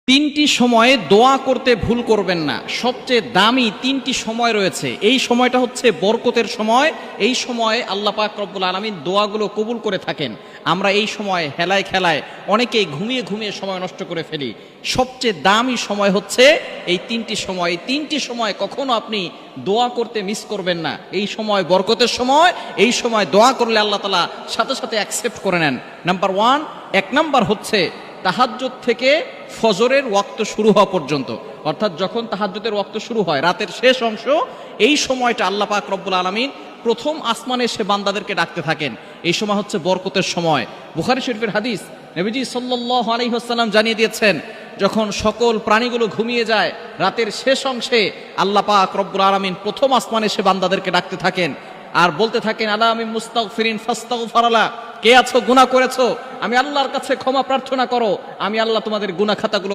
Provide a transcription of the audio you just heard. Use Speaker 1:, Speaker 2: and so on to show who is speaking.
Speaker 1: তিনটি সময়ে দোয়া করতে ভুল করবেন না। সবচেয়ে দামি তিনটি সময় রয়েছে। এই সময়টা হচ্ছে বরকতের সময়। এই সময়ে আল্লাহ পাক রব্বুল আলামিন দোয়াগুলো কবুল করে থাকেন। আমরা এই সময় হেলায় খেলায় অনেকেই ঘুমিয়ে ঘুমিয়ে সময় নষ্ট করে ফেলি। সবচেয়ে দামি সময় হচ্ছে এই তিনটি সময়। এই তিনটি সময় কখনো আপনি দোয়া করতে মিস করবেন না। এই সময় বরকতের সময়, এই সময় দোয়া করলে আল্লাহ তাআলা সাথে সাথে অ্যাকসেপ্ট করে নেন। নাম্বার ওয়ান, এক নাম্বার হচ্ছে তাহাজ্জুদ থেকে ফজরের ওয়াক্ত শুরু হওয়া পর্যন্ত, অর্থাৎ যখন তাহাজ্জুদের ওয়াক্ত শুরু হয় রাতের শেষ অংশ, এই সময়টা আল্লাহ পাক রব্বুল আলামিন প্রথম আসমানে এসে বান্দাদেরকে ডাকতে থাকেন। এই সময় হচ্ছে বরকতের সময়। বুখারী শরীফের হাদিস, নবীজি সাল্লাল্লাহু আলাইহি ওয়াসাল্লাম জানিয়ে দিয়েছেন, যখন সকল প্রাণীগুলো ঘুমিয়ে যায় রাতের শেষ অংশে আল্লাহ পাক রব্বুল আলামিন প্রথম আসমানে এসে বান্দাদেরকে ডাকতে থাকেন আর বলতে থাকেন, আলা আমি মুস্তাগফিরিন ফাস্তাগফারালা, কে আছো গুনাহ করেছো, আমি আল্লাহর কাছে ক্ষমা প্রার্থনা করো, আমি আল্লাহ তোমাদের গুনাহ খাতাগুলো